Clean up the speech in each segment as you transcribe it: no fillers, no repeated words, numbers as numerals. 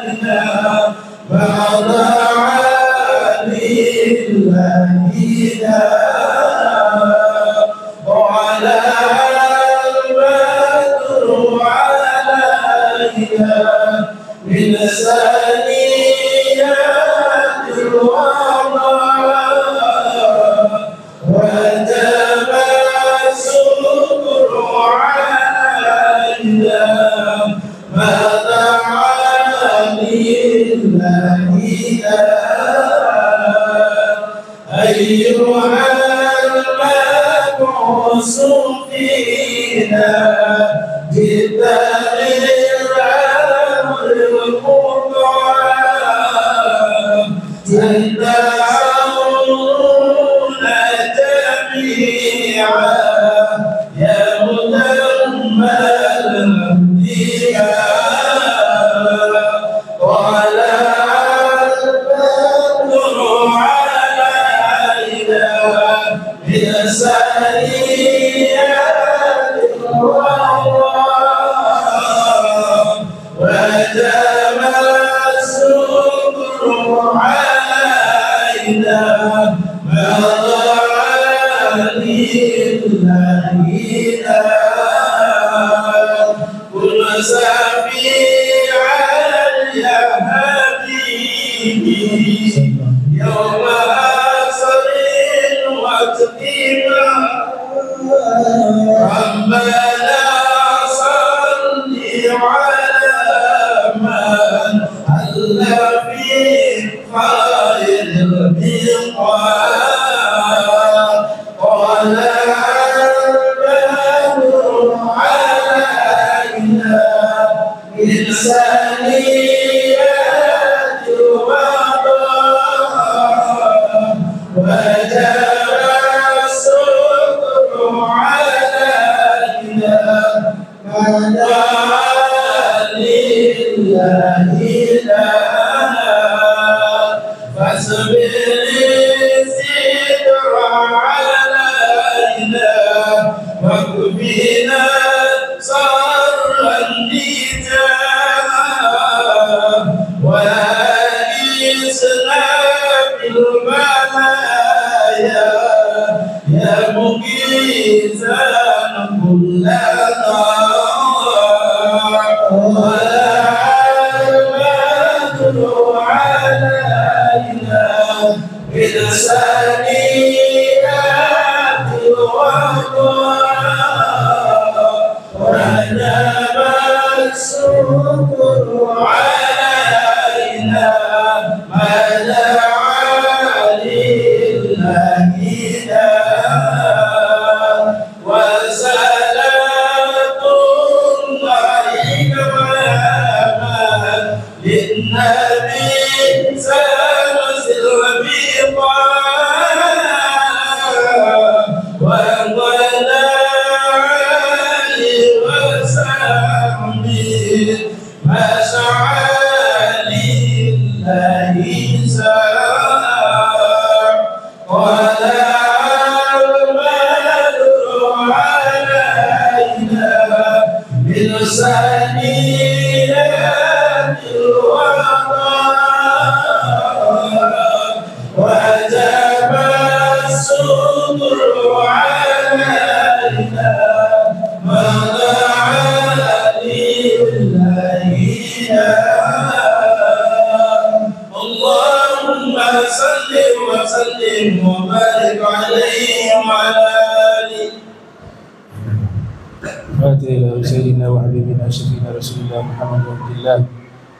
بعد عالي الهدى وعلى البدر علينا من ثنيات الوضع وتم السكر علينا ماذا علينا أيها المبعوث فينا جدا للأمر المطاع تدعون جميعا يا متم الأنبياء وعلى البدر علينا من ثنيات الوضع وتم السكر علينا ماذا علينا كل سفيعا يا حبيبي يوم أسر وتقيما ربنا صل على من حل في خير المقام قال البدر علينا من ثنيات الوضع وجب السكر علينا مدى لله فاصبر الستر علينا واكفنا صر النداء وأنسنا بالبلايا يا مقيتا كلنا ولا البدر علينا بلسانيات الوضع ونبى السكر علينا مدى علينا وسلام الله كما للنبي سلسل بطاعة وانظرنا عليه وسلم ما شاء لله ساء ولا البدر علينا بلسانيات الوضع وجب السكر علينا ماذا علينا اللهم صل وسلم وبارك عليه وعلى آله فاتح إلى سيدنا وحبيبنا شفينا رسول الله محمد عبد الله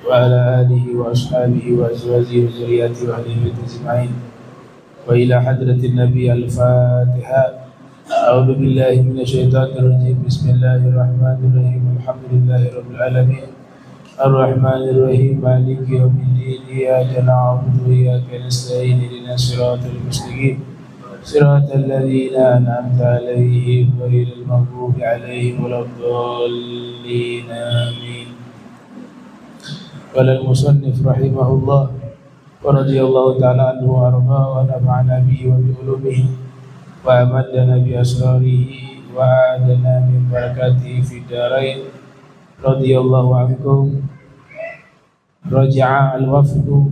وعلى آله وأصحابه وأزواجه وذرياته وأهل بيته أجمعين وإلى حضرة النبي الفاتحة أعوذ بالله من الشيطان الرجيم بسم الله الرحمن الرحيم الحمد لله رب العالمين الرحمن الرحيم مالك يوم الدين إياك نعبد وإياك نستعين اهدنا الصراط المستقيم صراط الذين أنعمت عليهم غير المغضوب عليهم ولا الضالين آمين. قال المصنف رحمه الله ورضي الله تعالى عنه وأرضاه ونفعنا به وبعلومه وأمدنا بأسراره وأعادنا من بركاته في الدارين. رضي الله عنكم raja'a al-wafdu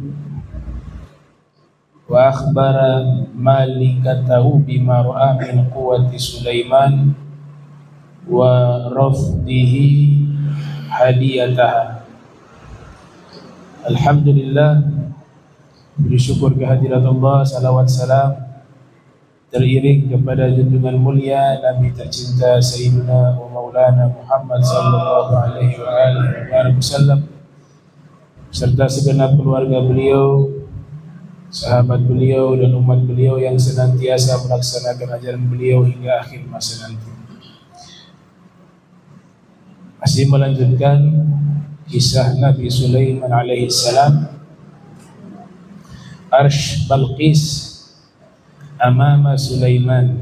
wa akhbara malikatahu bima ra'a min quwwati Sulaiman wa rafdihi hadiyataha. Alhamdulillah, bersyukur kehadirat Allah, salawat salam teriring kepada junjungan mulia Nabi tercinta Sayyidina wa Maulana Muhammad sallallahu alaihi wasallam, serta segenap keluarga beliau, sahabat beliau dan umat beliau yang senantiasa melaksanakan ajaran beliau hingga akhir masa nanti. Masih melanjutkan kisah Nabi Sulaiman alaihi salam, Arsh Balqis amama Sulaiman.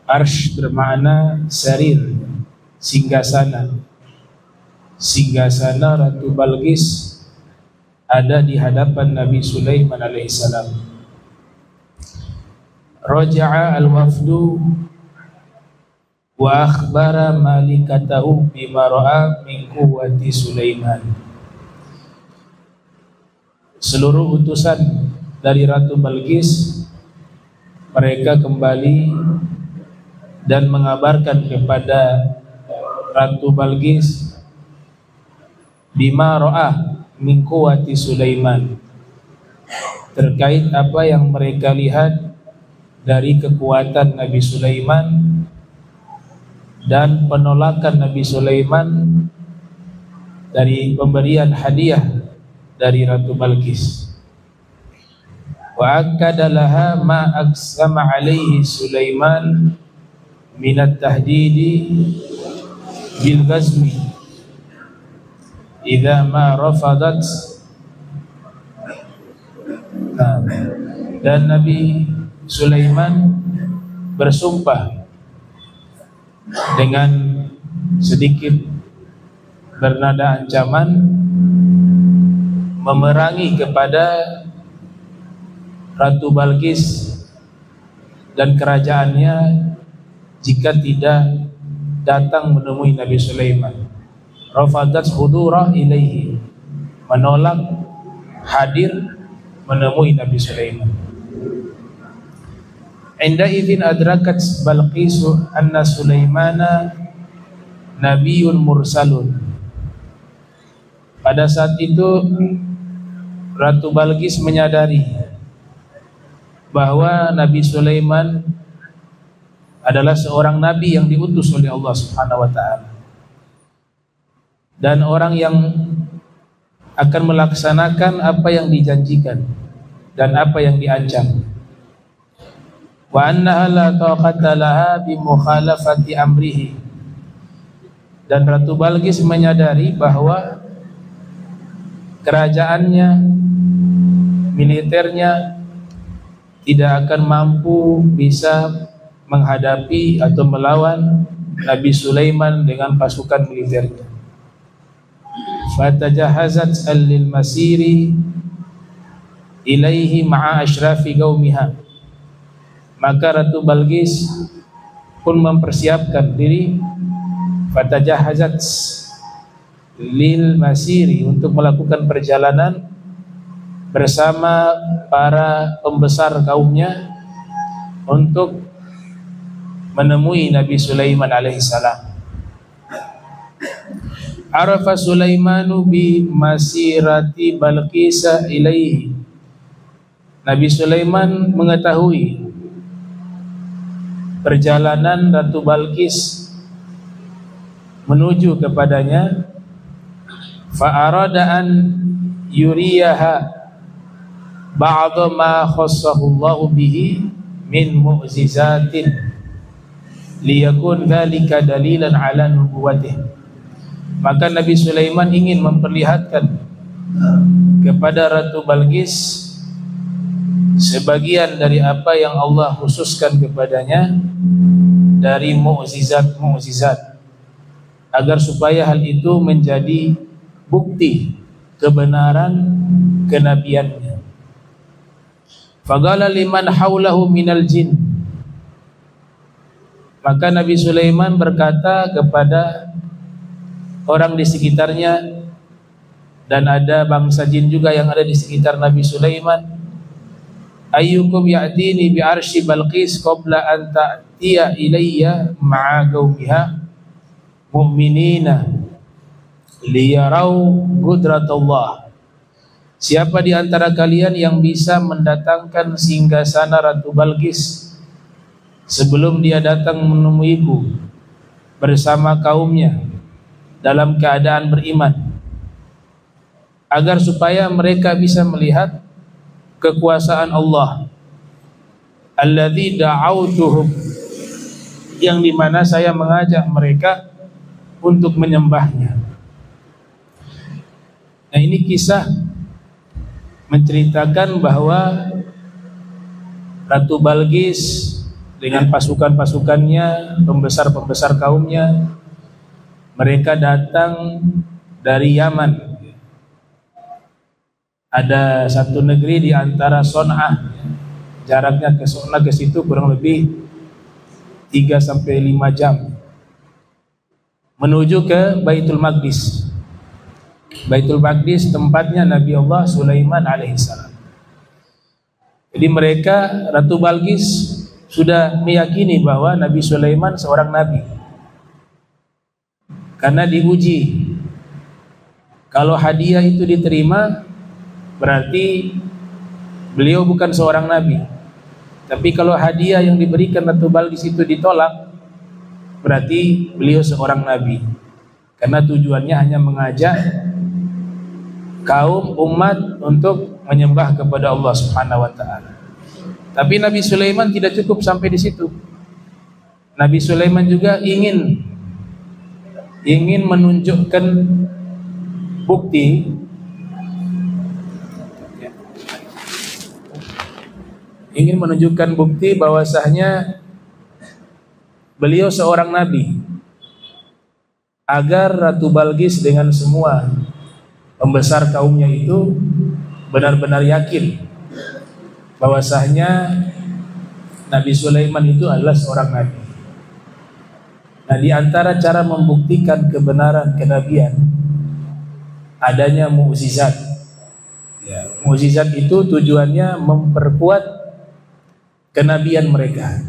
Arsh bermakna sarir, singgasana. Singgasana Ratu Balqis ada di hadapan Nabi Sulaiman alaihissalam. Raja'a al-wafdu wa akhbara malikatahu bima ra'a min quwwati Sulaiman. Seluruh utusan dari Ratu Balqis mereka kembali dan mengabarkan kepada Ratu Balqis bima ra'a min quwwati Sulaiman, terkait apa yang mereka lihat dari kekuatan Nabi Sulaiman dan penolakan Nabi Sulaiman dari pemberian hadiah dari Ratu Balqis. Wa akkada laha ma aqsama alaihi Sulaiman min at-tahdidi bil ghazmi idza ma rafadat. Dan Nabi Sulaiman bersumpah dengan sedikit bernada ancaman memerangi kepada Ratu Balqis dan kerajaannya jika tidak datang menemui Nabi Sulaiman. Rafadat hudura ilaihi, menolak hadir menemui Nabi Sulaiman. Inda idzin adrakat Balqis anna Sulaimana nabiyyun mursalun. Pada saat itu Ratu Balqis menyadari bahwa Nabi Sulaiman adalah seorang nabi yang diutus oleh Allah Subhanahu wa taala, dan orang yang akan melaksanakan apa yang dijanjikan dan apa yang diancam. Wa annaha la taqata laha bi mukhalafati amrihi. Dan Ratu Balqis menyadari bahwa kerajaannya, militernya tidak akan mampu bisa menghadapi atau melawan Nabi Sulaiman dengan pasukan militernya. Fatajahazat lil masiri ilaihi ma'a ashrafi qaumiha. Maka Ratu Balqis pun mempersiapkan diri, fatajahazat lil masiri, untuk melakukan perjalanan bersama para pembesar kaumnya untuk menemui Nabi Sulaiman alaihissalam. Arafa Sulaimanu bi masirati Balqis ilaihi. Nabi Sulaiman mengetahui perjalanan Ratu Balqis menuju kepadanya. Fa arada an yuriyaha ba'da ma khassahu Allah bihi min mu'jizatin liyakun dzalika dalilan ala nubuwwatih. Maka Nabi Sulaiman ingin memperlihatkan kepada Ratu Balqis sebagian dari apa yang Allah khususkan kepadanya dari mukjizat-mukjizat, agar supaya hal itu menjadi bukti kebenaran kenabiannya. Faqala liman haulahu minal jin. Maka Nabi Sulaiman berkata kepada orang di sekitarnya dan ada bangsa jin juga yang ada di sekitar Nabi Sulaiman. Ayyukum ya'tini bi arsy Balqis qabla an ta'tiya ilayya ma'a qaumiha mu'minina liyarau qudratullah. Siapa di antara kalian yang bisa mendatangkan singgasana Ratu Balqis sebelum dia datang menemuiku bersama kaumnya dalam keadaan beriman, agar supaya mereka bisa melihat kekuasaan Allah alladzi da'autuhum, yang dimana saya mengajak mereka untuk menyembahnya. Nah, ini kisah menceritakan bahwa Ratu Balqis dengan pasukan-pasukannya, pembesar-pembesar kaumnya, mereka datang dari Yaman. Ada satu negeri di antara Son'ah, jaraknya ke Son'ah ke situ kurang lebih 3-5 jam, menuju ke Baitul Maqdis. Baitul Maqdis tempatnya Nabi Allah Sulaiman alaihissalam. Jadi mereka, Ratu Balqis sudah meyakini bahwa Nabi Sulaiman seorang nabi, karena diuji. Kalau hadiah itu diterima, berarti beliau bukan seorang nabi. Tapi kalau hadiah yang diberikan Ratu Balqis itu ditolak, berarti beliau seorang nabi, karena tujuannya hanya mengajak kaum umat untuk menyembah kepada Allah Subhanahu wa taala. Tapi Nabi Sulaiman tidak cukup sampai di situ. Nabi Sulaiman juga ingin menunjukkan bukti bahwasanya beliau seorang nabi, agar Ratu Balqis dengan semua pembesar kaumnya itu benar-benar yakin bahwasanya Nabi Sulaiman itu adalah seorang nabi. Nah, di antara cara membuktikan kebenaran kenabian adanya mukjizat. Ya, mukjizat itu tujuannya memperkuat kenabian mereka.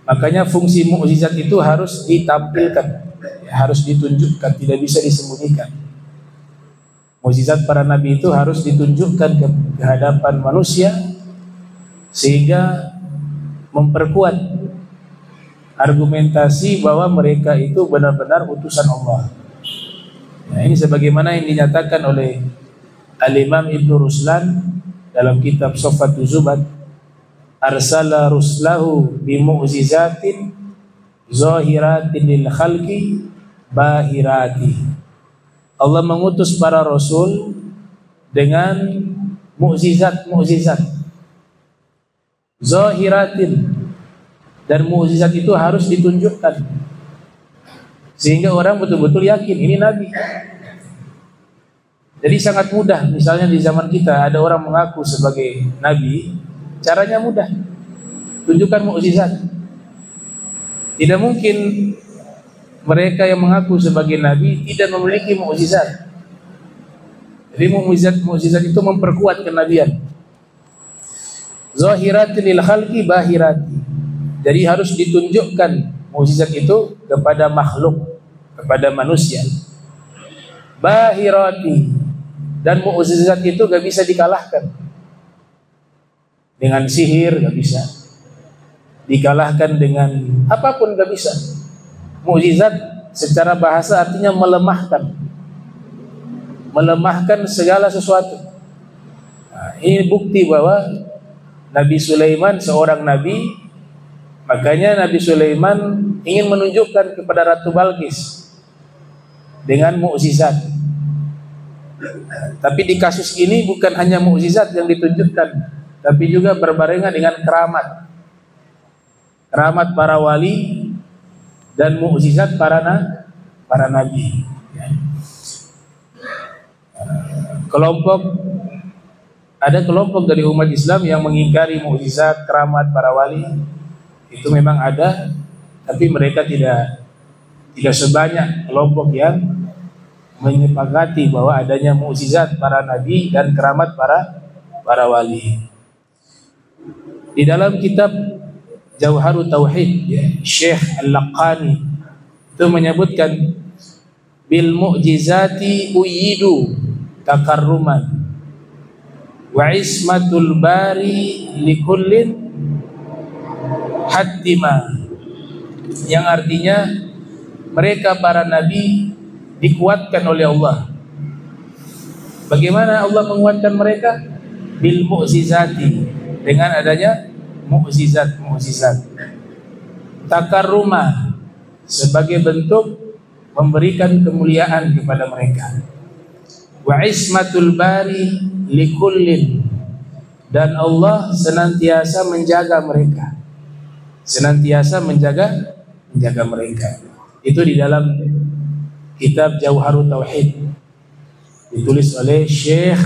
Makanya fungsi mukjizat itu harus ditampilkan, harus ditunjukkan, tidak bisa disembunyikan. Mukjizat para nabi itu harus ditunjukkan ke hadapan manusia sehingga memperkuat argumentasi bahwa mereka itu benar-benar utusan Allah. Nah, ini sebagaimana yang dinyatakan oleh Al-Imam Ibnu Ruslan dalam kitab Soffatuz Zubad, arsala ruslahu bi mu'jizatin zahiratin lil khalqi bahirati. Allah mengutus para rasul dengan mukjizat-mukjizat zahiratin, dan mukjizat itu harus ditunjukkan sehingga orang betul-betul yakin ini nabi. Jadi sangat mudah, misalnya di zaman kita ada orang mengaku sebagai nabi, caranya mudah, tunjukkan mukjizat. Tidak mungkin mereka yang mengaku sebagai nabi tidak memiliki mukjizat. Jadi mukjizat itu memperkuat kenabian. Zahiratil lil khalqi bahirati. Jadi harus ditunjukkan mukjizat itu kepada makhluk, kepada manusia. Bahirati, dan mukjizat itu gak bisa dikalahkan dengan sihir, gak bisa dikalahkan dengan apapun, gak bisa. Mukjizat secara bahasa artinya melemahkan segala sesuatu. Nah, ini bukti bahwa Nabi Sulaiman seorang nabi. Makanya Nabi Sulaiman ingin menunjukkan kepada Ratu Balqis dengan mukjizat. Tapi di kasus ini bukan hanya mukjizat yang ditunjukkan, tapi juga berbarengan dengan keramat para wali dan mukjizat para nabi. Ada kelompok dari umat Islam yang mengingkari mukjizat, keramat para wali. Itu memang ada, tapi mereka tidak sebanyak kelompok yang menyepakati bahwa adanya mukjizat para nabi dan keramat para wali. Di dalam kitab Jawharut Tauhid, Syekh Al-Laqani itu menyebutkan bil mu'jizati uyidu takarruman wa ismatul bari likullin haddima, yang artinya mereka para nabi dikuatkan oleh Allah. Bagaimana Allah menguatkan mereka? Bil mu'jizati, dengan adanya mukjizat. Takarrumah, sebagai bentuk memberikan kemuliaan kepada mereka. Wa ismatul bari likullin, dan Allah senantiasa menjaga mereka. Senantiasa menjaga mereka. Itu di dalam kitab Jawharut Tauhid, ditulis oleh Syekh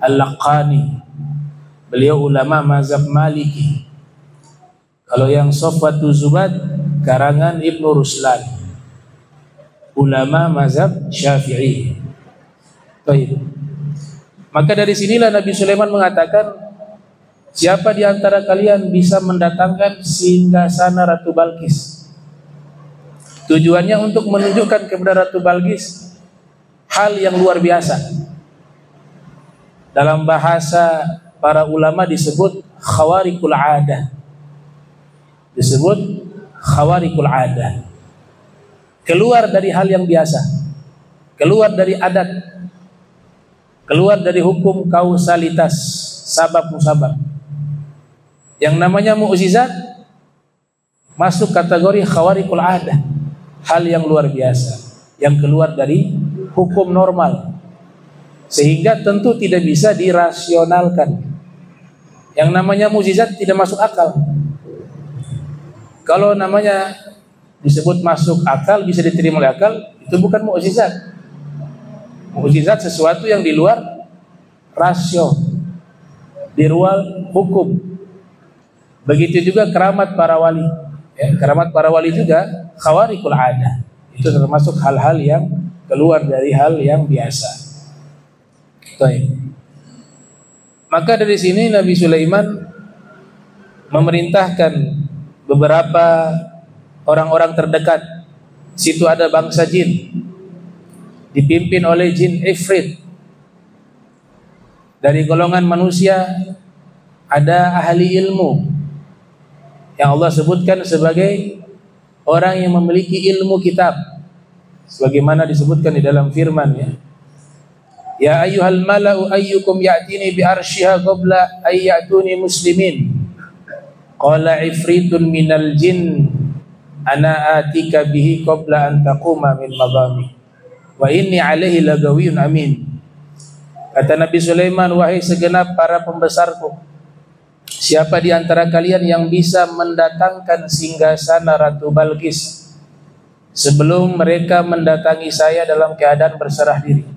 Al-Laqani. Beliau ulama mazhab Maliki. Kalau yang Safwatu Zubad karangan Ibnu Ruslan, ulama mazhab Syafi'i. Baik. Maka dari sinilah Nabi Sulaiman mengatakan, siapa di antara kalian bisa mendatangkan singgasana Ratu Balqis? Tujuannya untuk menunjukkan kepada Ratu Balqis hal yang luar biasa. Dalam bahasa para ulama disebut khawariqul adah. Disebut khawariqul adah. Keluar dari hal yang biasa. Keluar dari adat. Keluar dari hukum kausalitas, sabab musabab. Yang namanya mukjizat masuk kategori khawariqul adah. Hal yang luar biasa, yang keluar dari hukum normal, sehingga tentu tidak bisa dirasionalkan. Yang namanya mukjizat tidak masuk akal. Kalau namanya disebut masuk akal, bisa diterima oleh akal, itu bukan mukjizat. Mukjizat sesuatu yang di luar rasio, di luar hukum. Begitu juga keramat para wali. Ya, keramat para wali juga khawariqul adah. Itu termasuk hal-hal yang keluar dari hal yang biasa. Baik. Maka dari sini Nabi Sulaiman memerintahkan beberapa orang-orang terdekat. Situ ada bangsa jin, dipimpin oleh jin Ifrit. Dari golongan manusia ada ahli ilmu yang Allah sebutkan sebagai orang yang memiliki ilmu kitab, sebagaimana disebutkan di dalam firman, ya ayyuhal mala'u ayyukum ya'tini bi arsyiha qabla ayyatuni muslimin. Qala ifritun minal jin ana atika bihi qabla an taquma min maqami wa inni alaihi lagawiyyun amin. Kata Nabi Sulaiman, wahai segenap para pembesarku, siapa di antara kalian yang bisa mendatangkan singgasana Ratu Balqis sebelum mereka mendatangi saya dalam keadaan berserah diri?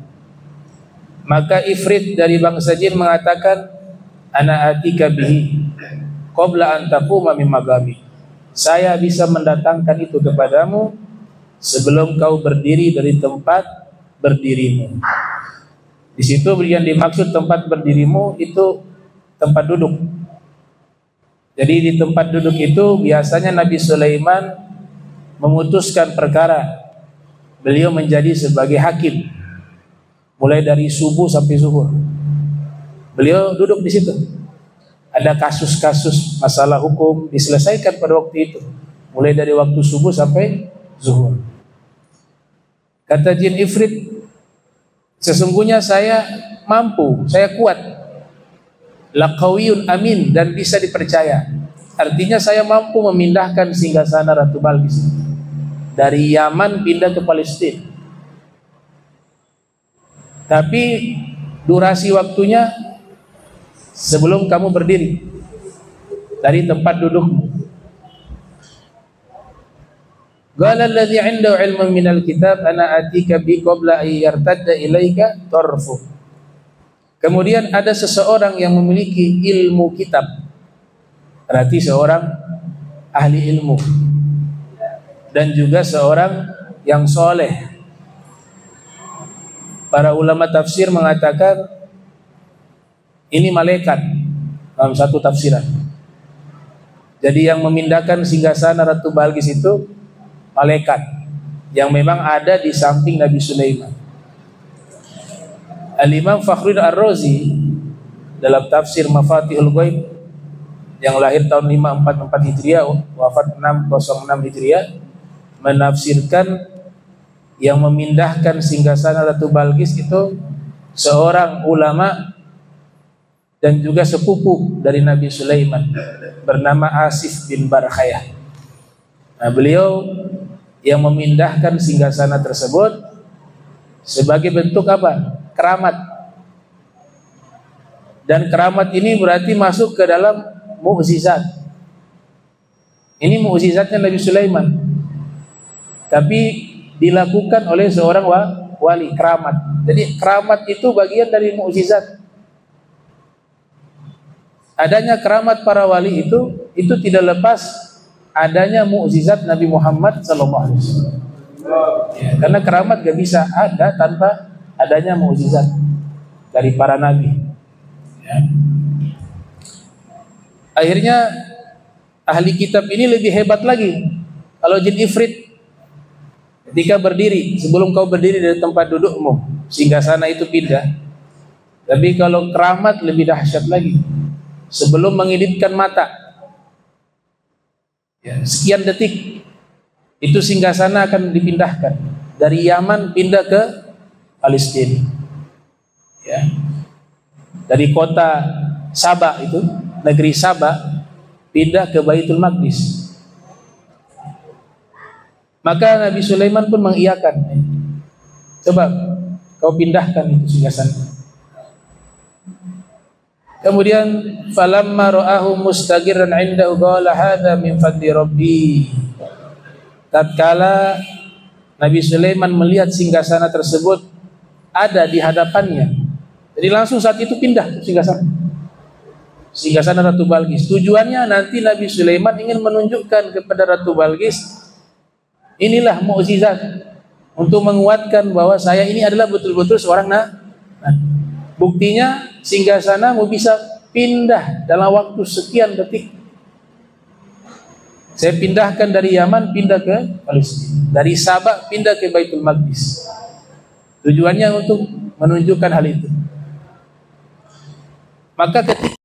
Maka Ifrit dari bangsa jin mengatakan, ana atika bihi qabla an taquma min maqami. Saya bisa mendatangkan itu kepadamu sebelum kau berdiri dari tempat berdirimu. Di situ yang dimaksud tempat berdirimu itu tempat duduk. Jadi di tempat duduk itu biasanya Nabi Sulaiman memutuskan perkara. Beliau menjadi sebagai hakim mulai dari subuh sampai zuhur. Beliau duduk di situ. Ada kasus-kasus masalah hukum diselesaikan pada waktu itu, mulai dari waktu subuh sampai zuhur. Kata jin Ifrit, sesungguhnya saya mampu, saya kuat, laqawiyun amin, dan bisa dipercaya. Artinya saya mampu memindahkan singgasana Ratu Balqis dari Yaman pindah ke Palestina. Tapi durasi waktunya sebelum kamu berdiri dari tempat dudukmu. Qala alladhi 'indahu 'ilmun minal kitab ana atika bi qabla ay yartadda ilaika tarfu. Kemudian ada seseorang yang memiliki ilmu kitab, berarti seorang ahli ilmu, dan juga seorang yang soleh. para ulama tafsir mengatakan ini malaikat dalam satu tafsiran. Jadi yang memindahkan singgasana Ratu Balqis itu malaikat yang memang ada di samping Nabi Sulaiman. Al-Imam Fakhruddin Ar-Razi dalam tafsir Mafatihul Ghaib yang lahir tahun 544 Hijriah, wafat 606 Hijriah, menafsirkan yang memindahkan singgasana Ratu Balqis itu seorang ulama dan juga sepupu dari Nabi Sulaiman bernama Asif bin Barkhayah. Nah, beliau yang memindahkan singgasana tersebut sebagai bentuk apa? Keramat. Dan keramat ini berarti masuk ke dalam mukjizat. Ini mukjizatnya Nabi Sulaiman. Tapi dilakukan oleh seorang wali, keramat. Jadi keramat itu bagian dari mukjizat. Adanya keramat para wali itu tidak lepas adanya mukjizat Nabi Muhammad SAW. Ya, karena keramat gak bisa ada tanpa adanya mukjizat dari para nabi. Ya. Akhirnya ahli kitab ini lebih hebat lagi. Kalau jin ifrit ketika berdiri, sebelum kau berdiri dari tempat dudukmu, singgasana itu pindah. Tapi kalau keramat lebih dahsyat lagi. Sebelum mengedipkan mata, ya, sekian detik itu singgasana akan dipindahkan dari Yaman pindah ke Palestina. Ya. Dari kota Sabah itu, negeri Sabah, pindah ke Baitul Maqdis. Maka Nabi Sulaiman pun mengiyakan. Coba kau pindahkan itu singgasana. Kemudian falamma ra'ahu mustaqirran 'indahu qala hadza min fadli rabbi. Tatkala Nabi Sulaiman melihat singgasana tersebut ada di hadapannya, jadi langsung saat itu pindah singgasana Ratu Balqis. Tujuannya nanti Nabi Sulaiman ingin menunjukkan kepada Ratu Balqis, inilah mukjizat untuk menguatkan bahwa saya ini adalah betul-betul seorang nabi. Buktinya singgasana mau bisa pindah dalam waktu sekian detik. Saya pindahkan dari Yaman pindah ke Palestina, dari Sabah pindah ke Baitul Maqdis. Tujuannya untuk menunjukkan hal itu. Maka ketika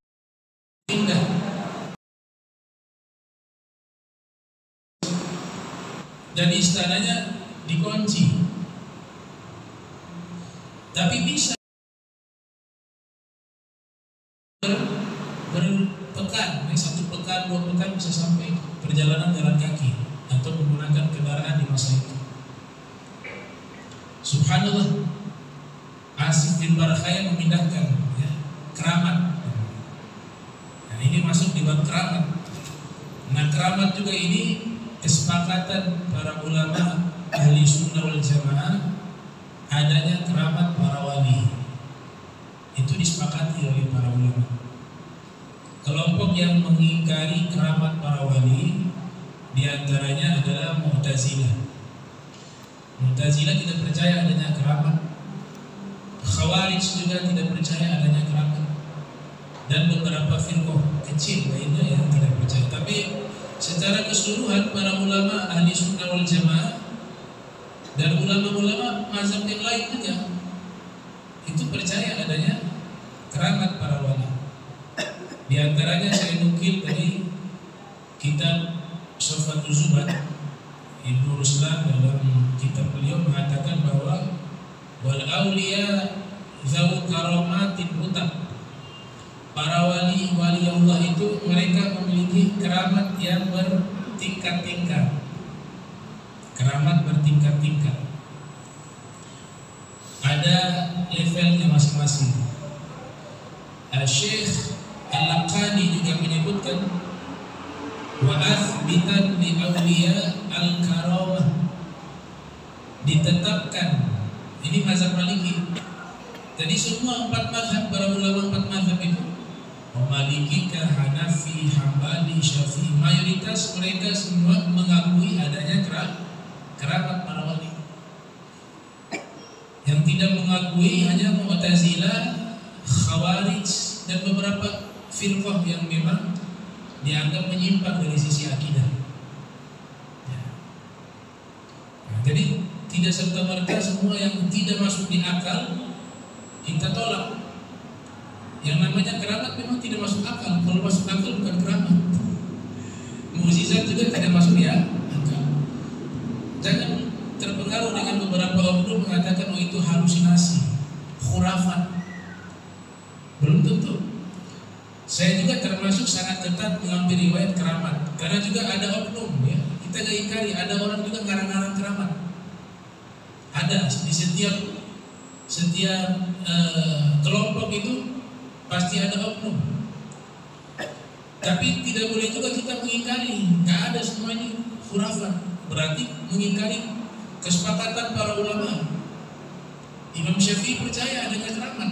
pindah dan istananya dikunci, tapi bisa berpekan, satu pekan, 2 pekan bisa sampai perjalanan jalan kaki atau menggunakan kendaraan di masa itu. Subhanallah, Asif bin Barkhayah memindahkan, ya, keramat. Nah, ini masuk di bab keramat. Nah, keramat juga ini kesepakatan para ulama ahli sunnah wal jamaah adanya keramat para wali. Itu disepakati oleh para ulama. Kelompok yang mengingkari keramat para wali diantaranya adalah Mu'tazilah. Mu'tazilah tidak percaya adanya keramat. Khawarij juga tidak percaya adanya keramat. Dan beberapa firqah kecil lainnya yang tidak percaya. Tapi secara keseluruhan para ulama ahli sunnah wal jamaah dan ulama-ulama mazhab yang lain juga itu percaya adanya keramat para wali. Di antaranya saya nukil dari kitab Sofatul Zubat, Ibnu Ruslan dalam kitab beliau mengatakan bahwa wal auliya zawu karamatin mutab. Para wali Allah itu mereka memiliki keramat yang bertingkat-tingkat. Keramat bertingkat-tingkat. Ada levelnya masing-masing. Syekh Al-Laqani juga menyebutkan wa athbitan li awliya al-karamah, ditetapkan. Ini mazhab Maliki. Jadi semua 4 mazhab, para ulama 4 mazhab itu, Maliki, Hanafi, Hambali, Syafi'i, mayoritas mereka semua mengakui adanya keramat para wali. Yang tidak mengakui hanya Mu'tazilah, Khawarij dan beberapa firqah yang memang dianggap menyimpang dari sisi akidah. Ya. Nah, jadi tidak serta-merta semua yang tidak masuk di akal kita tolak. Yang namanya keramat memang tidak masuk akal. Kalau masuk akal bukan keramat. Mukjizat juga tidak masuk di akal. Jangan terpengaruh dengan beberapa oknum mengatakan oh itu halusinasi, khurafat. Belum tentu. Saya juga termasuk sangat ketat mengambil riwayat keramat, karena juga ada oknum ya. Kita gak ingkari ada orang juga ngarang-ngarang keramat. Ada di setiap kelompok itu pasti ada oknum. Tapi tidak boleh juga kita mengingkari, gak ada semuanya khurafat. Berarti mengingkari kesepakatan para ulama. Imam Syafi'i percaya adanya keramat.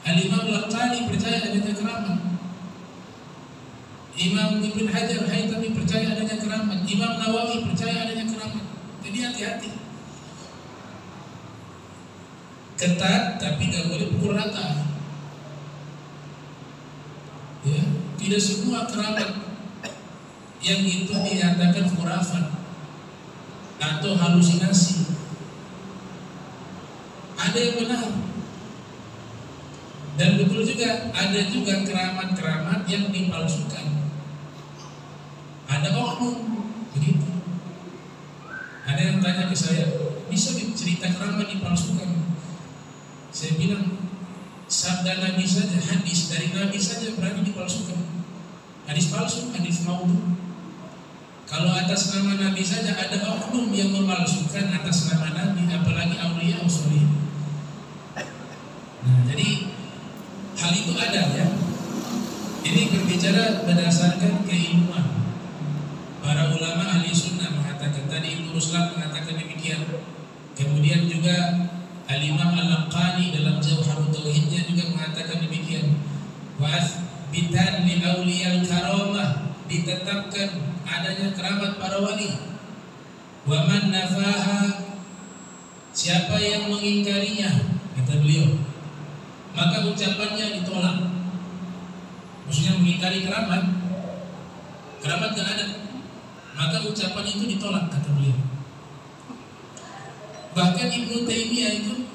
Al-Imam Al-Laqani percaya adanya keramat. Imam Ibn Hajar Haytami percaya adanya keramat. Imam Nawawi percaya adanya keramat. Jadi hati-hati. Ketat tapi gak boleh pukul rata. Ya, tidak semua keramat yang itu dinyatakan khurafat atau halusinasi. Ada yang benar. Dan betul juga ada juga keramat-keramat yang dipalsukan. Ada oknum begitu. Ada yang tanya ke saya, bisa cerita keramat dipalsukan? Saya bilang, sabda Nabi saja, hadis dari Nabi saja berani dipalsukan. Hadis palsu, hadis maudhu. Kalau atas nama Nabi saja ada oknum yang memalsukan atas nama Nabi, apalagi auliya usulih. Nah, jadi hal itu ada ya. Ini berbicara berdasarkan keilmuan. Para ulama ahli sunnah mengatakan tadi, Ibnu Ruslan mengatakan demikian. Kemudian juga Al-Imam Al-Laqani dalam Jawharut Tauhidnya juga mengatakan demikian. Wa athbitan li awliyal karamah, ditetapkan adanya keramat para wali. Wa man nafaha, siapa yang mengingkarinya, kata beliau, maka ucapannya ditolak. Maksudnya mengingkari keramat gak ada, maka ucapan itu ditolak, kata beliau. Bahkan Ibnu Taimiyah itu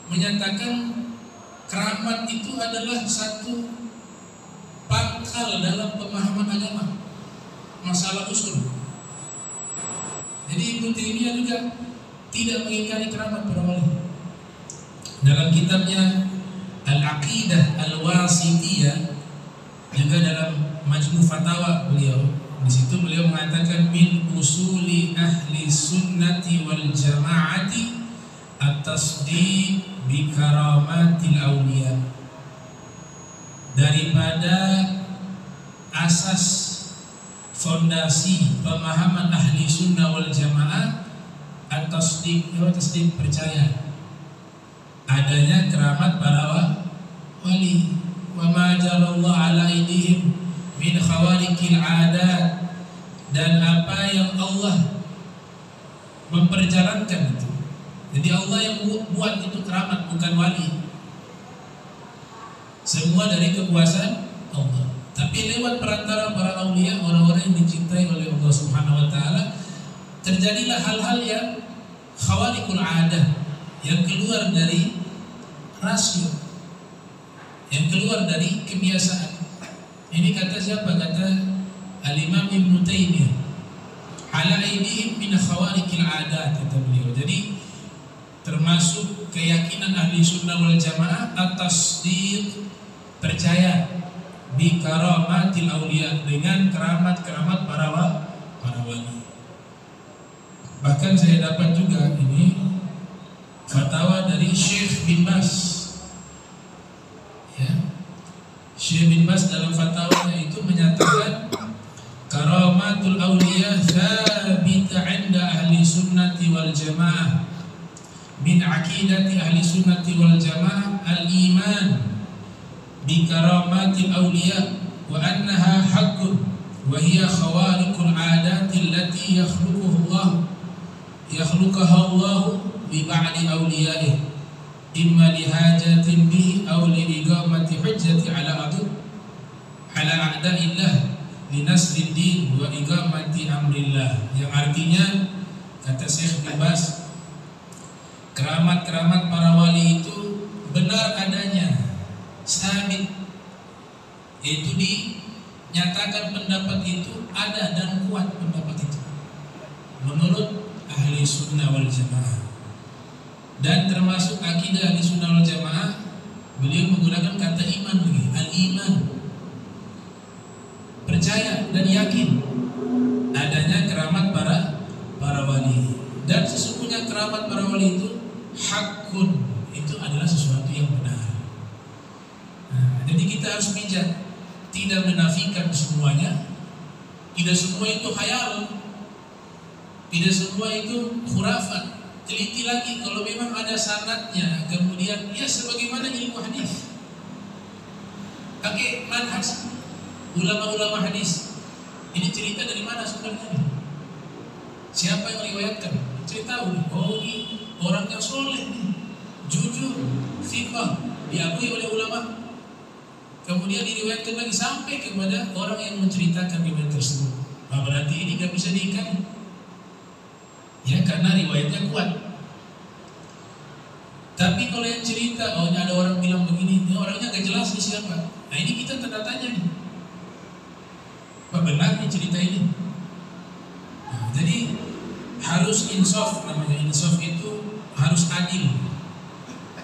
menyatakan keramat itu adalah satu pangkal dalam pemahaman agama, masalah usul. Jadi Ibnu Taimiyah juga tidak mengingkari keramat para wali. Dalam kitabnya Al-Aqidah Al-Wasithiyah, juga dalam Majmu' Fatawa beliau, di situ beliau mengatakan min usuli ahli sunnati wal jamaati at-tasdiq bi karamatil awliya. Daripada asas fondasi pemahaman ahli sunnah wal jamaah at-tasdiq, tasdiq percaya adanya keramat para wali. Wa ma jalallahu ala aidihim min khawariqil adat, dan apa yang Allah memperjalankan itu. Jadi Allah yang buat itu keramat, bukan wali. Semua dari kekuasaan Allah. Tapi lewat perantara para aulia, orang-orang yang dicintai oleh Allah Subhanahu wa taala, terjadilah hal-hal yang khawariqul adat, yang keluar dari rasio, yang keluar dari kebiasaan. Ini kata siapa? Kata Al-Imam Ibnu Taimiyah. Ala aidihim min khawariqil adat, kata beliau. Jadi termasuk keyakinan ahli sunnah wal jamaah atas percaya bi karamatil auliya, dengan keramat-keramat para wali. Bahkan saya dapat juga ini fatwa dari Syekh bin Bas. Ya. Syekh bin Bas dalam fatwanya itu menyatakan karamatul auliya thabita 'inda ahli sunnati wal jamaah. Min aqidati ahli sunnati wal jamaah al-iman bi karamatil auliya wa annaha haqqun wa hiya khawariqul 'adati allati yakhluquha Allah bi ba'di awliyaih imma li hajatin bihi aw li iqamati hujjati ala a'da'illah li nasri din wa iqamati amrillah, yang artinya kata Syekh bin Baz, keramat-keramat para wali itu benar adanya, sabit, yaitu dinyatakan pendapat itu ada dan kuat pendapat itu menurut ahli sunnah wal jamaah. Dan termasuk akidah ahli sunnah wal jamaah, beliau menggunakan kata iman lagi, al-iman, percaya dan yakin adanya keramat para wali. Dan sesungguhnya keramat para wali itu hakun, itu adalah sesuatu yang benar. Jadi kita harus bijak, tidak menafikan semuanya. Tidak semua itu khayal, tidak semua itu khurafat. Teliti lagi, kalau memang ada sanadnya, kemudian ya sebagaimana ilmu hadis, pakai manhaj ulama-ulama hadis. Ini cerita dari mana sebenarnya? Siapa yang meriwayatkan? Cerita, oh ini orang yang soleh nih, jujur, thiqah, diakui oleh ulama. Kemudian diriwayatkan lagi sampai kepada orang yang menceritakan riwayat tersebut. Nah, berarti ini gak bisa diingkari, ya, karena riwayatnya kuat. Tapi kalau yang cerita, oh ini ada orang bilang begini, ini orangnya gak jelas nih siapa. Nah ini kita tanda tanya nih, apa benar nih cerita ini? Nah, jadi harus insaf, namanya insaf itu harus adil,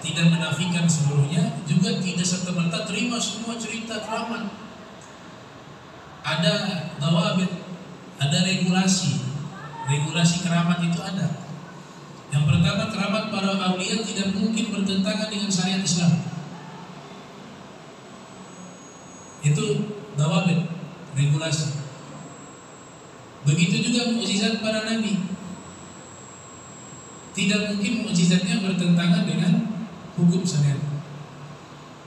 tidak menafikan seluruhnya, juga tidak serta-merta terima semua cerita keramat. Ada dawabit, ada regulasi keramat itu ada. Yang pertama, keramat para aulia tidak mungkin bertentangan dengan syariat Islam. Itu dawabit, regulasi. Begitu juga mukjizat para nabi, tidak mungkin mukjizatnya bertentangan dengan hukum syariat.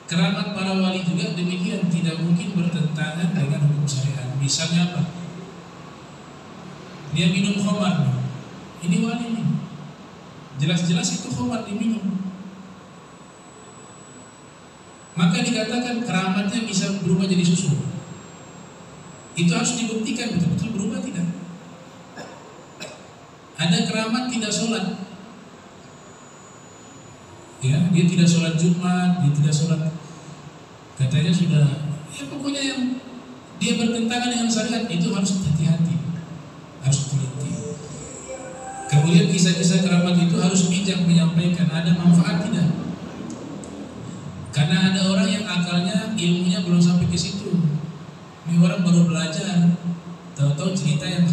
Keramat para wali juga demikian, tidak mungkin bertentangan dengan hukum syariat. Misalnya apa? Dia minum khamar, ini wali nih, jelas-jelas itu khamar diminum, maka dikatakan keramatnya bisa berubah jadi susu. Itu harus dibuktikan betul-betul berubah tidak. Ada keramat tidak sholat, ya, dia tidak sholat Jumat, dia tidak sholat, katanya sudah, ya pokoknya yang dia bertentangan dengan syariat itu harus hati-hati, harus teliti. Kemudian kisah-kisah keramat itu harus bijak menyampaikan, ada manfaat tidak? Karena ada orang yang akalnya, ilmunya belum sampai ke situ. Ini orang baru belajar, tahu-tahu cerita yang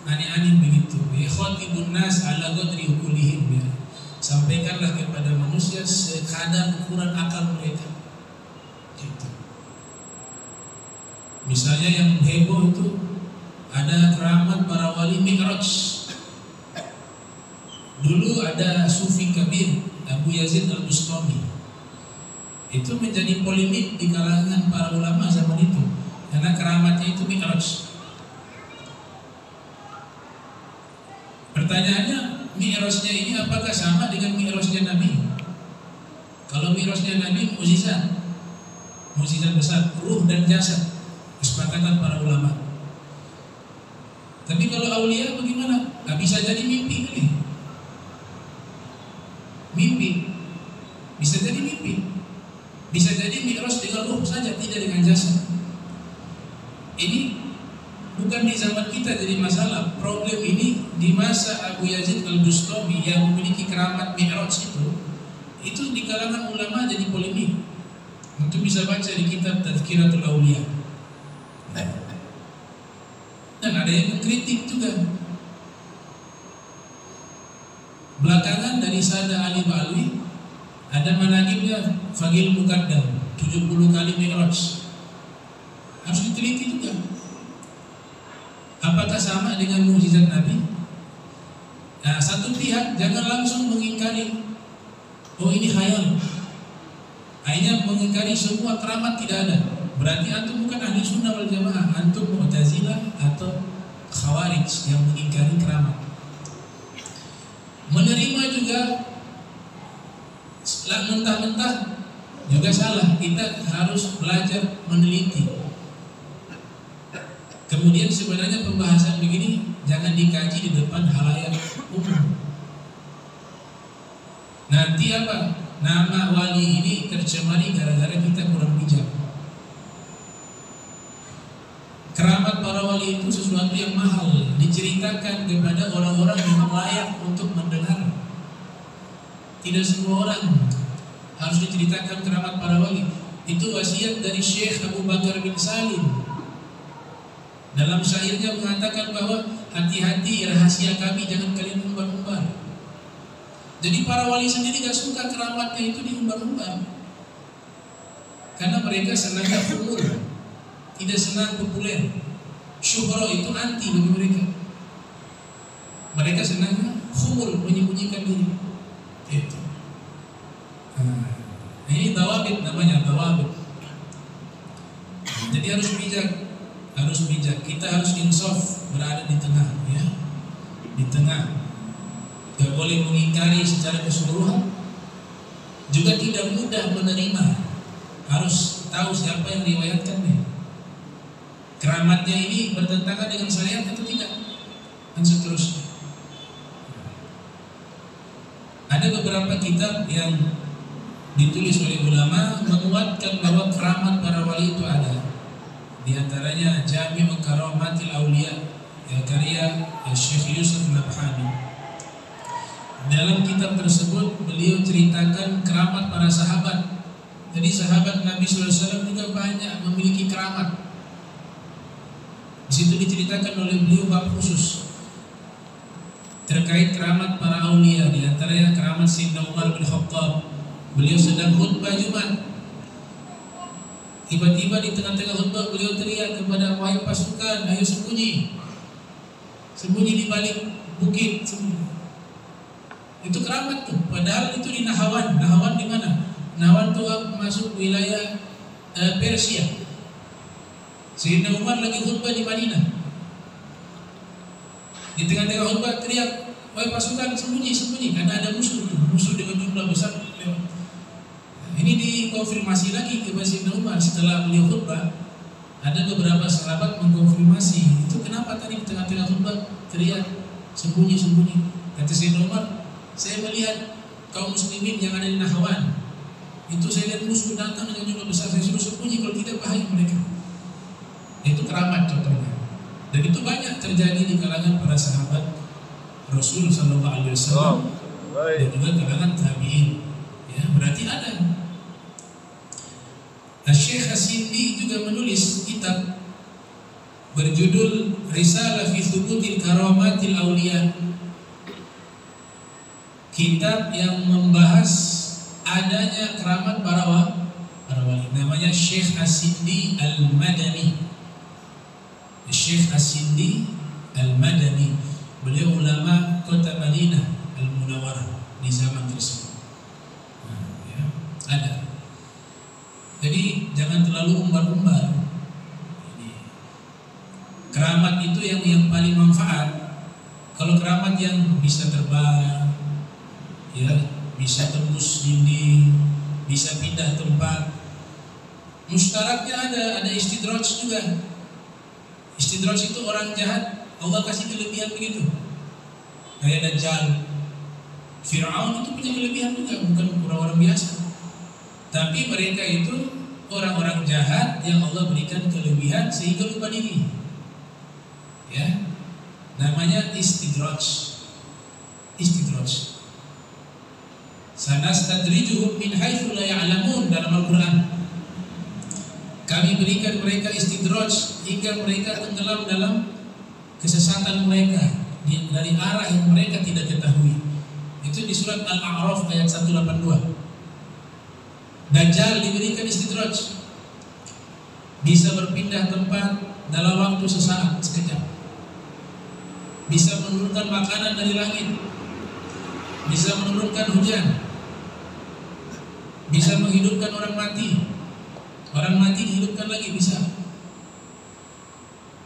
aneh-aneh begitu. Ikhwatibun nas ala qadri uqulihim, ya. Sampaikanlah kepada manusia sekadar ukuran akal mereka. Gitu. Misalnya yang heboh itu ada keramat para wali Mi'raj. Dulu ada Sufi Kabir Abu Yazid Al-Bustami. Itu menjadi polemik di kalangan para ulama zaman itu, karena keramatnya itu Mi'raj. Pertanyaannya, Mi'rajnya ini apakah sama dengan Mi'rajnya Nabi? Kalau Mi'rajnya Nabi mukjizat besar, ruh dan jasad, kesepakatan para ulama. Tapi kalau aulia bagaimana? Gak bisa jadi mimpi kali. Mimpi bisa jadi mimpi, bisa jadi Mi'raj dengan ruh saja, tidak dengan jasad. Ini bukan di zaman kita jadi masalah. Problem ini di masa Abu Yazid Al-Bustami yang memiliki keramat Mi'raj itu di kalangan ulama jadi polemik. Untuk bisa baca di kitab Tazkiratul Awliya. Dan ada yang mengkritik juga. Belakangan dari Sada Ali Ba'alwi ada manaqibnya Fagil Muqaddam 70 kali Mi'raj. Harus diteliti juga. Apakah sama dengan mukjizat Nabi? Nah, satu pihak jangan langsung mengingkari, oh ini khayal. Hanya mengingkari semua keramat tidak ada. Berarti antum bukan ahli sunnah wal jamaah, antum Mu'tazilah atau Khawarij yang mengingkari keramat. Menerima juga mentah-mentah juga salah. Kita harus belajar meneliti. Kemudian sebenarnya pembahasan begini jangan dikaji di depan halayak umum. Nanti apa? Nama wali ini tercemari gara-gara kita kurang bijak. Keramat para wali itu sesuatu yang mahal, diceritakan kepada orang-orang yang layak untuk mendengar. Tidak semua orang harus diceritakan keramat para wali. Itu wasiat dari Syekh Abu Bakar bin Salim. Dalam syairnya mengatakan bahwa hati-hati rahasia kami jangan kalian umbar-umbar. Jadi para wali sendiri gak suka keramatnya itu diumbar-umbar, karena mereka senangnya umur, tidak senang populer. Syuhro itu anti bagi mereka. Mereka senangnya khumul, menyembunyikan diri. Itu. Ini dawabit namanya, dawabit. Jadi harus bijak, kita harus insaf, berada di tengah, ya, di tengah. Gak boleh mengingkari secara keseluruhan, juga tidak mudah menerima. Harus tahu siapa yang riwayatkannya. Keramatnya ini bertentangan dengan syariat atau tidak, dan seterusnya. Ada beberapa kitab yang ditulis oleh ulama menguatkan bahwa keramat para wali itu ada. Di antaranya Jami' Karamatil Auliya, karya Syekh Yusuf Nabhani. Dalam kitab tersebut beliau ceritakan keramat para sahabat. Jadi sahabat Nabi SAW juga banyak memiliki keramat. Di situ diceritakan oleh beliau bab khusus terkait keramat para aulia. Di antaranya keramat Sayyidina Umar bin Khattab. Beliau sedang khutbah Jumat. Tiba-tiba di tengah-tengah khutbah beliau teriak kepada wahai pasukan, ayo sembunyi, sembunyi di balik bukit, sembunyi. Itu keramat tuh. Padahal itu di Nahawan. Nahawan di mana? Nahawan tuh masuk wilayah Persia. Sayyidina Umar lagi khutbah di Madinah. Di tengah-tengah khutbah teriak, wahai pasukan sembunyi, sembunyi, karena ada musuh tuh, musuh dengan jumlah besar lewat. Ini dikonfirmasi lagi kepada Sayyidina Umar setelah beliau khutbah. Ada beberapa sahabat mengkonfirmasi, itu kenapa tadi di tengah-tengah khutbah teriak sembunyi, sembunyi? Kata Sayyidina Umar, saya melihat kaum muslimin yang ada di Nahawan. Itu saya lihat musuh datang dengan jumlah besar, saya suruh sembunyi, kalau tidak bahaya mereka. Itu keramat contohnya. Dan itu banyak terjadi di kalangan para sahabat Rasul Sallallahu Alaihi Wasallam dan juga kalangan tabi'in. Ya, berarti ada. Syekh As-Sindi juga menulis kitab berjudul Risalah fi Thubutil Karamatil Auliya. Kitab yang membahas adanya keramat para wali. Namanya Syekh As-Sindi Al-Madani. Syekh As-Sindi Al-Madani. Beliau ulama kota Madinah Al-Munawwarah di zaman tersebut. Ya, ada. Jadi jangan terlalu umbar-umbar. Keramat itu yang paling manfaat. Kalau keramat yang bisa terbang, ya, bisa tembus dinding, bisa pindah tempat, mustaraknya ada istidraj juga. Istidraj itu orang jahat Allah kasih kelebihan begitu. Kayak Dajjal, Fir'aun itu punya kelebihan juga, bukan orang-orang biasa. Tapi mereka itu orang-orang jahat yang Allah berikan kelebihan sehingga lupa diri. Ya, namanya istidraj. Istidraj. Sanastadrijuhum min haitsu la ya'lamun dalam Al-Qur'an. Kami berikan mereka istidraj hingga mereka tenggelam dalam kesesatan mereka dari arah yang mereka tidak ketahui. Itu di surat Al-A'raf ayat 182. Dajjal diberikan istidraj, bisa berpindah tempat dalam waktu sesaat, sekejap. Bisa menurunkan makanan dari langit, bisa menurunkan hujan, bisa menghidupkan orang mati dihidupkan lagi, bisa.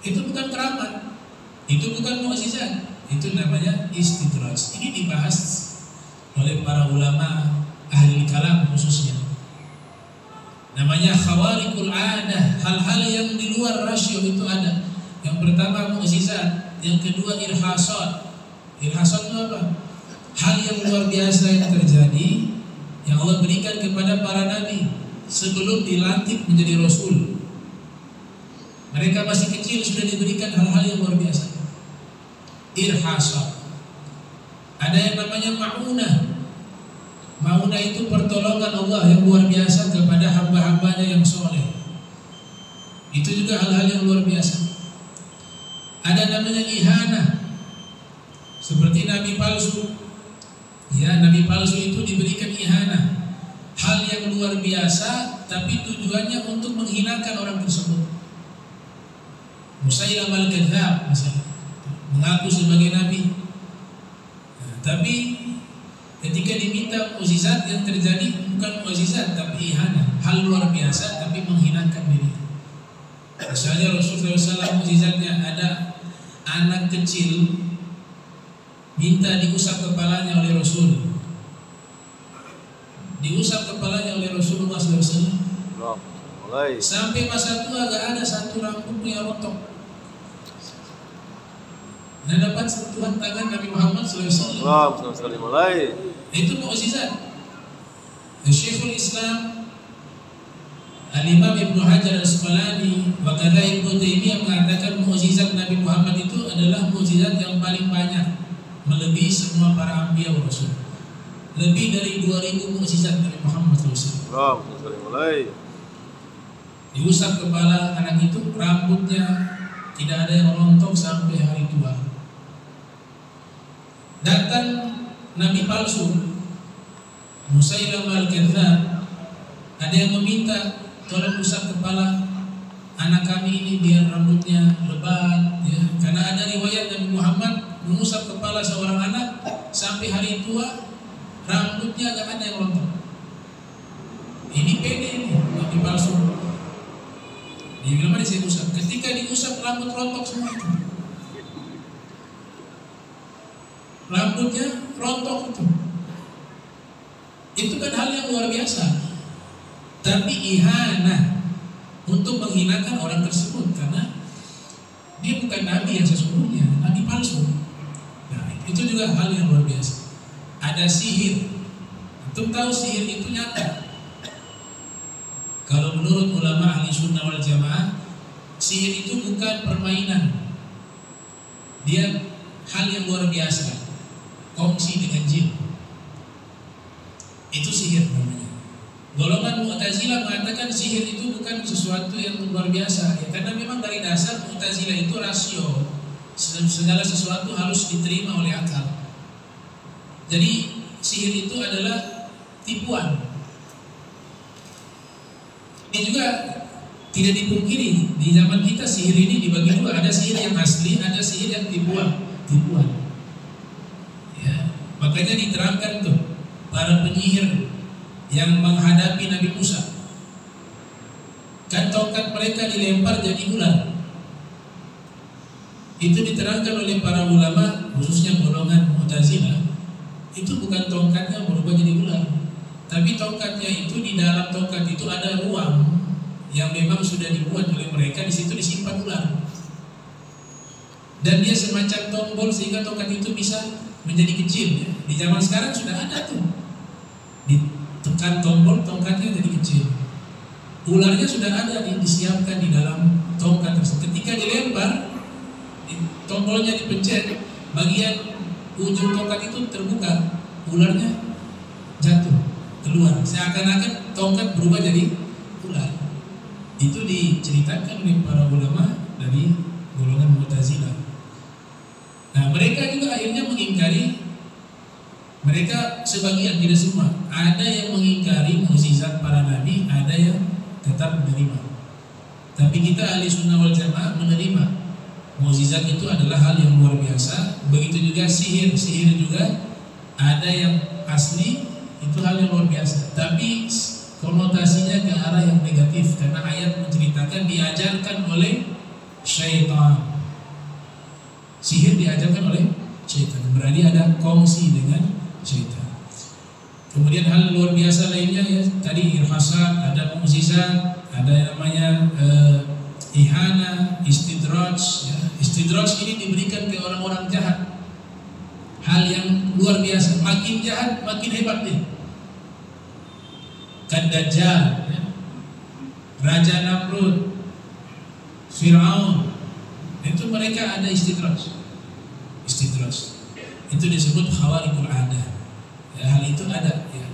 Itu bukan keramat, itu bukan mukjizat, Itu namanya istidraj. Ini dibahas oleh para ulama ahli kalam khususnya. Namanya khawariqul adah, hal-hal yang di luar rasio itu ada. Yang pertama mukjizat, yang kedua irhasat. Irhasat itu apa? Hal yang luar biasa yang terjadi yang Allah berikan kepada para nabi sebelum dilantik menjadi rasul. Mereka masih kecil sudah diberikan hal-hal yang luar biasa. Irhasat. Ada yang namanya ma'unah. Ma'unah itu pertolongan Allah yang luar biasa kepada hamba-hambanya yang soleh. Itu juga hal-hal yang luar biasa. Ada namanya ihanah. Seperti nabi palsu. Ya, nabi palsu itu diberikan ihanah. Hal yang luar biasa tapi tujuannya untuk menghinakan orang tersebut. Musailamah al-Kadzdzab misalnya, mengaku sebagai nabi. Nah, tapi ketika diminta mukjizat yang terjadi bukan mukjizat tapi ihanah, hal luar biasa tapi menghinakan diri. Misalnya Rasulullah SAW mukjizatnya ada anak kecil minta diusap kepalanya oleh Rasul. Diusap kepalanya oleh Rasulullah SAW. Sampai masa tua gak ada satu rambutnya rontok. Dan dapat sentuhan tangan Nabi Muhammad SAW. Itu mukjizat. Syekhul Islam Al-Imam Ibnu Hajar Al-Asqalani wa kadza Ibnu Taimiyah mengatakan mukjizat Nabi Muhammad itu adalah mukjizat yang paling banyak, melebihi semua para anbiya wa rasul. Lebih dari 2000 mukjizat Nabi Muhammad SAW. Diusap kepala anak itu, rambutnya tidak ada yang rontok sampai hari tua. Datang nabi palsu Musailamah al-Kadzdzab, ada yang meminta tolong usap kepala anak kami ini biar rambutnya lebat, ya. Karena ada riwayat Nabi Muhammad mengusap kepala seorang anak sampai hari tua rambutnya gak ada yang rontok. Ini pede ini nabi palsu. Dia bilang mari saya usap. Ketika diusap rambut rontok semua itu. Rambutnya rontok itu. Itu kan hal yang luar biasa. Tapi ihanah untuk menghinakan orang tersebut karena dia bukan nabi yang sesungguhnya, nabi palsu. Nah, itu juga hal yang luar biasa. Ada sihir. Untuk tahu sihir itu nyata. Kalau menurut ulama ahli sunnah wal jamaah, sihir itu bukan permainan. Dia hal yang luar biasa. Kongsi dengan jin. Itu sihir namanya. Golongan Mu'tazilah mengatakan sihir itu bukan sesuatu yang luar biasa, ya, karena memang dari dasar Mu'tazilah itu rasio. Segala sesuatu harus diterima oleh akal. Jadi sihir itu adalah tipuan. Ini juga tidak dipungkiri di zaman kita sihir ini dibagi dua, ada sihir yang asli, ada sihir yang tipuan. Ya, makanya diterangkan tuh para penyihir yang menghadapi Nabi Musa, kan tongkat mereka dilempar jadi ular. Itu diterangkan oleh para ulama, khususnya golongan Mu'tazilah. Itu bukan tongkatnya berubah jadi ular, tapi tongkatnya itu di dalam tongkat itu ada ruang yang memang sudah dibuat oleh mereka, di situ disimpan ular. Dan dia semacam tombol sehingga tongkat itu bisa menjadi kecil. Ya. Di zaman sekarang sudah ada tuh. Ditekan tombol, tongkatnya jadi kecil. Ularnya sudah ada disiapkan di dalam tongkat tersebut. Ketika dilempar, tombolnya dipencet, bagian ujung tongkat itu terbuka, ularnya jatuh keluar. Seakan-akan tongkat berubah jadi ular. Itu diceritakan oleh para ulama dari golongan Mu'tazilah. Nah, mereka juga akhirnya mengingkari. Mereka sebagian, tidak semua. Ada yang mengingkari mukjizat para nabi, ada yang tetap menerima. Tapi kita ahli sunnah wal jamaah menerima. Mukjizat itu adalah hal yang luar biasa. Begitu juga sihir. Sihir juga ada yang asli, itu hal yang luar biasa. Tapi konotasinya ke arah yang negatif, karena ayat menceritakan diajarkan oleh syaitan. Sihir diajarkan oleh dia ada kongsi dengan syaitan. Kemudian hal luar biasa lainnya ya, tadi irhasat, ada mukjizat, ada yang namanya ihana, istidraj ya. Istidraj ini diberikan ke orang-orang jahat. Hal yang luar biasa, makin jahat makin hebat dia. Kan Dajjal ya. Raja Namrud, Fir'aun, itu mereka ada istidraj. Itu disebut khawarikul adah ya, hal itu ada ya.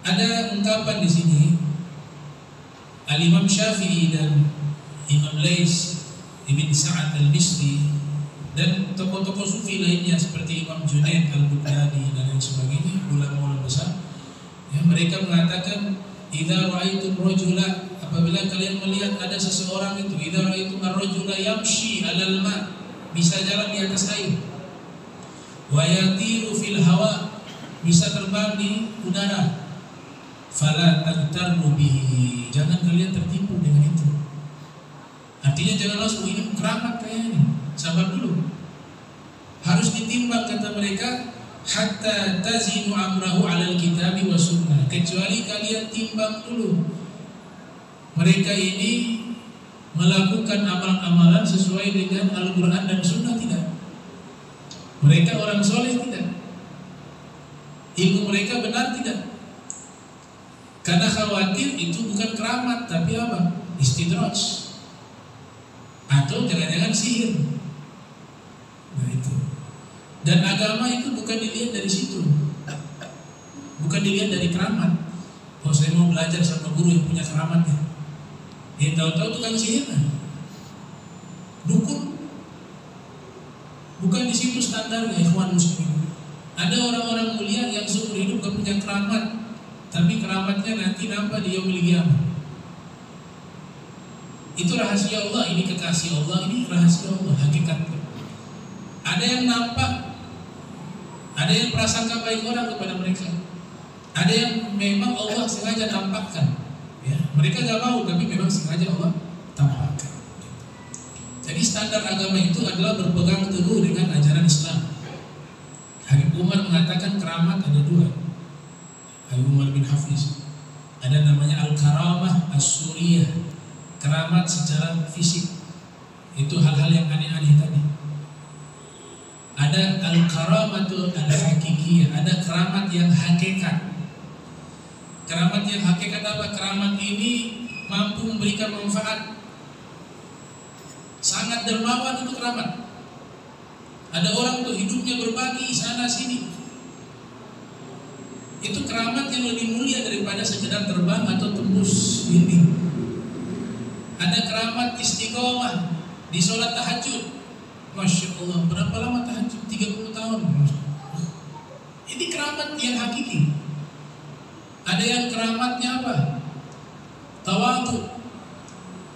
Ada ungkapan di sini Al-Imam Syafi'i dan Imam Lais Ibn Sa'ad Al-Misri dan tokoh-tokoh sufi lainnya seperti Imam Junaid Al-Baghdadi dan lain sebagainya, ulama-ulama besar ya, mereka mengatakan idza ra'aitum rajula, apabila kalian melihat ada seseorang itu, idza ra'aitum ar-rajula yamshi 'alal ma', bisa jalan di atas air, wa yatiru fil hawa, bisa terbang di udara, fala taghtarru bihi, jangan kalian tertipu dengan itu. Artinya jangan langsung ini keramat kayak ini, sabar dulu, harus ditimbang kata mereka, hatta tazinu amrahu 'alal kitabi wa sunnah, kecuali kalian timbang dulu mereka ini melakukan amalan-amalan sesuai dengan Al-Quran dan Sunnah tidak. Mereka orang soleh tidak. Ilmu mereka benar tidak. Karena khawatir itu bukan keramat tapi apa? Istidraj. Atau jangan-jangan sihir. Nah itu. Dan agama itu bukan dilihat dari situ. Bukan dilihat dari keramat. Kalau saya mau belajar sama guru yang punya keramatnya, dia tahu-tahu tukang sihir, dukun. Bukan di situ standarnya, ikhwan muslimin. Ada orang-orang mulia yang seumur hidup gak punya keramat, tapi keramatnya nanti nampak di yaumil qiyamah. Itu rahasia Allah, ini kekasih Allah, ini rahasia Allah, hakikatnya. Ada yang nampak, ada yang prasangka baik orang kepada mereka, ada yang memang Allah sengaja tampakkan. Ya, mereka gak mau tapi memang sengaja Allah tampakkan. Jadi standar agama itu adalah berpegang teguh dengan ajaran Islam. Habib Umar mengatakan keramat ada dua. Habib Umar bin Hafiz, ada namanya al-karamah as-suriyah, keramat secara fisik, itu hal-hal yang aneh-aneh tadi. Ada al-karamatu al-hakikiyah, ada keramat yang hakikat. Keramat yang hakikat apa? Keramat ini mampu memberikan manfaat, sangat dermawan, itu keramat. Ada orang tuh hidupnya berbagi sana sini, itu keramat yang lebih mulia daripada sekedar terbang atau tembus dinding. Ada keramat istiqomah di sholat tahajud. Masya Allah, berapa lama tahajud? 30 tahun. Ini keramat yang hakiki. Ada yang keramatnya apa? Tawadhu,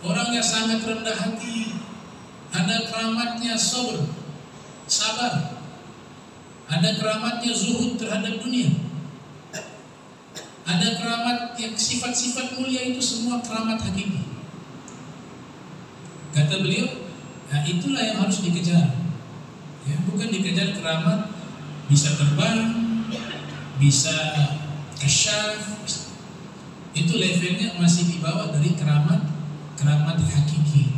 orangnya sangat rendah hati. Ada keramatnya sabar, sabar. Ada keramatnya zuhud terhadap dunia. Ada keramat yang sifat-sifat mulia, itu semua keramat hakiki. Kata beliau, nah itulah yang harus dikejar. Ya, bukan dikejar keramat bisa terbang, bisa kasyaf, itu levelnya masih di bawah dari keramat hakiki.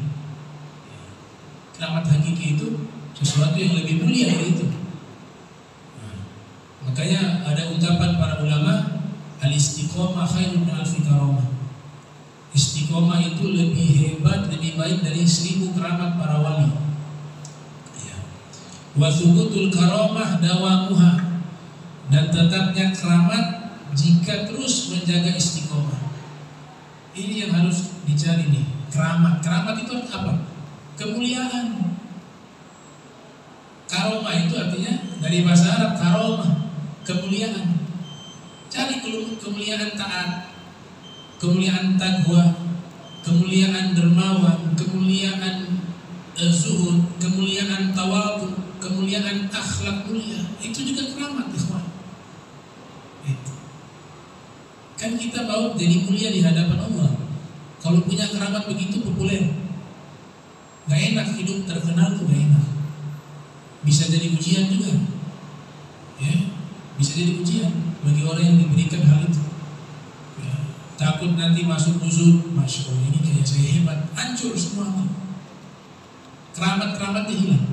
Keramat hakiki itu sesuatu yang lebih mulia dari itu. Nah, makanya ada ungkapan para ulama, al-istiqomah khairun min alfi karamah. Istiqomah itu lebih hebat, lebih baik dari 1000 keramat para wali. Wa thubutul karamah dawamuha, dan tetapnya keramat jika terus menjaga istiqomah. Ini yang harus dicari nih, keramat. Keramat itu apa? Kemuliaan. Karomah itu artinya dari bahasa Arab karomah, kemuliaan. Cari kemuliaan taat, kemuliaan takwa, kemuliaan dermawan, kemuliaan zuhud, kemuliaan tawadhu, kemuliaan akhlak mulia. Itu juga keramat, ikhwan. Itu. Kan kita mau jadi mulia di hadapan Allah. Kalau punya keramat begitu populer, gak enak hidup terkenal tuh, gak enak. bisa jadi ujian juga, ya, bisa jadi ujian bagi orang yang diberikan hal itu. Ya, takut nanti masuk musuh, masya Allah ini kayak saya hebat, hancur semua. Keramat-keramatnya hilang.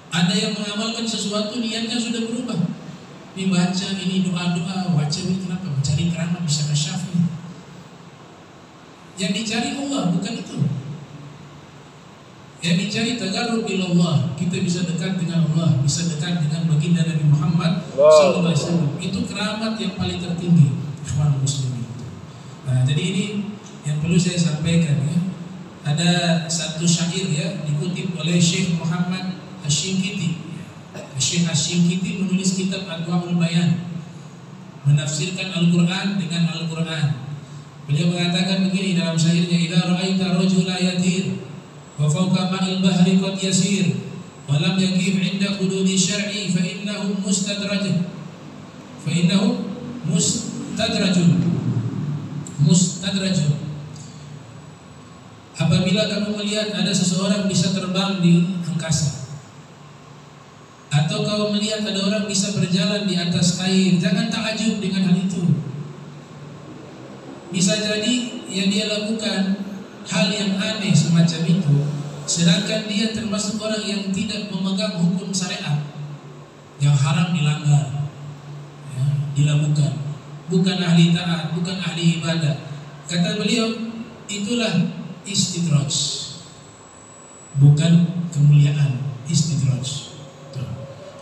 Ada yang mengamalkan sesuatu niatnya sudah berubah. Ini baca, ini doa-doa, baca ini kenapa? Mencari keramat bisa kasyaf ini. Yang dicari Allah bukan itu. Yang dicari tagarrub ilallah, kita bisa dekat dengan Allah, bisa dekat dengan baginda Nabi Muhammad SAW. Itu keramat yang paling tertinggi, ikhwan muslimin. Nah, jadi ini yang perlu saya sampaikan ya. Ada satu syair ya dikutip oleh Syekh Muhammad Asy-Syinkiti. Syekh Asy-Syinkiti menulis kitab Adwaul Bayan, menafsirkan Al-Quran dengan Al-Quran. Beliau mengatakan begini dalam syairnya, idza ra'aita rajula yatir wa fawqa ma'il bahri qad yasir wa lam yakif 'inda hududi syar'i fa innahu mustadrajun Apabila kamu melihat ada seseorang bisa terbang di angkasa, atau kau melihat ada orang bisa berjalan di atas air, jangan takjub dengan hal itu. Bisa jadi yang dia lakukan hal yang aneh semacam itu, sedangkan dia termasuk orang yang tidak memegang hukum syariat, yang haram dilanggar, ya, dilakukan, bukan ahli taat, bukan ahli ibadah. Kata beliau, itulah istidraj, bukan kemuliaan, istidraj.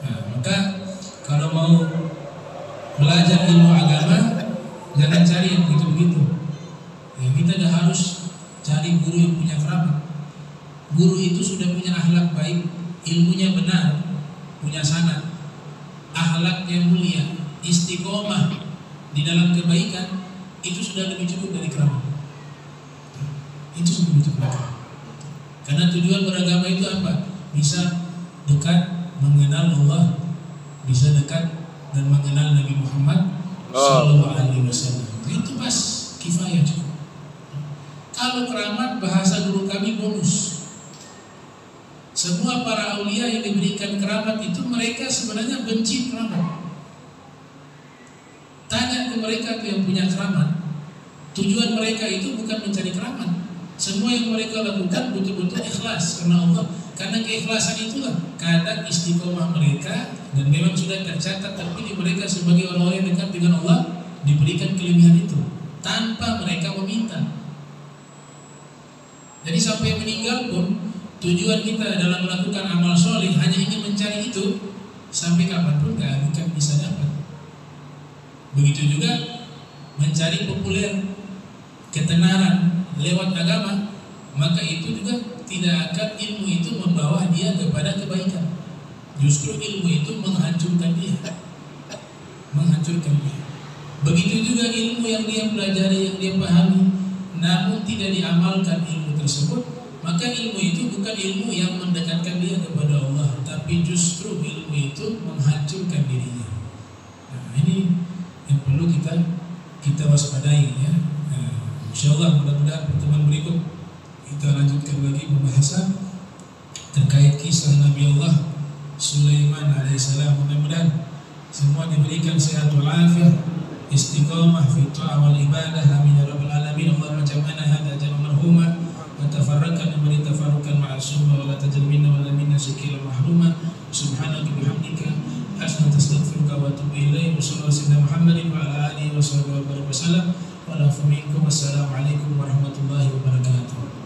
Nah, maka kalau mau belajar ilmu agama, jangan cari yang begitu-begitu. Ya, kita dah harus cari guru yang punya keramat. Guru itu sudah punya akhlak baik, ilmunya benar, punya sanad, akhlaknya mulia, istiqomah di dalam kebaikan, itu sudah lebih cukup dari keramat. Itu sudah lebih cukup. Karena tujuan beragama itu apa? Bisa dekat mengenal Allah, bisa dekat dan mengenal Nabi Muhammad Sallallahu Alaihi Wasallam. Itu pas kifayah cukup. Kalau keramat, bahasa guru kami bonus. Semua para aulia yang diberikan keramat itu mereka sebenarnya benci keramat. Tanya ke mereka yang punya keramat, tujuan mereka itu bukan mencari keramat. Semua yang mereka lakukan betul-betul ikhlas karena Allah. Karena keikhlasan itulah kadang istiqomah mereka, dan memang sudah tercatat terpilih mereka sebagai orang-orang yang dekat dengan Allah, diberikan kelebihan itu tanpa mereka meminta. Jadi sampai meninggal pun tujuan kita dalam melakukan amal soleh hanya ingin mencari itu, sampai kapanpun gak akan bisa dapat. Begitu juga mencari populer, ketenaran lewat agama, maka itu juga tidak akan ilmu itu membawa dia kepada kebaikan. Justru ilmu itu menghancurkan dia. Begitu juga ilmu yang dia pelajari, yang dia pahami, namun tidak diamalkan ilmu tersebut, maka ilmu itu bukan ilmu yang mendekatkan dia kepada Allah, tapi justru ilmu itu menghancurkan dirinya. Nah, ini yang perlu kita waspadai ya. InsyaAllah mudah-mudahan pertemuan berikut kita lanjutkan lagi pembahasan terkait kisah Nabi Allah Sulaiman alaihissalam. Mudah-mudahan semua diberikan sehat walafiat, istiqamah fi ta'ah wal ibadah, amin ya rabbal alamin. Allahumma jam'ana hadha jam'an marhuma wa tafarraqna min tafarruqan ma'al summa wa la tajal minna wa la minna shakila mahruma. Subhanaka bihamdika asyhadu astaghfiruka wa atubu ilaik. Sallallahu Muhammadin wa ala alihi wa sahbihi wa sallam. Wassalamualaikum warahmatullahi wabarakatuh.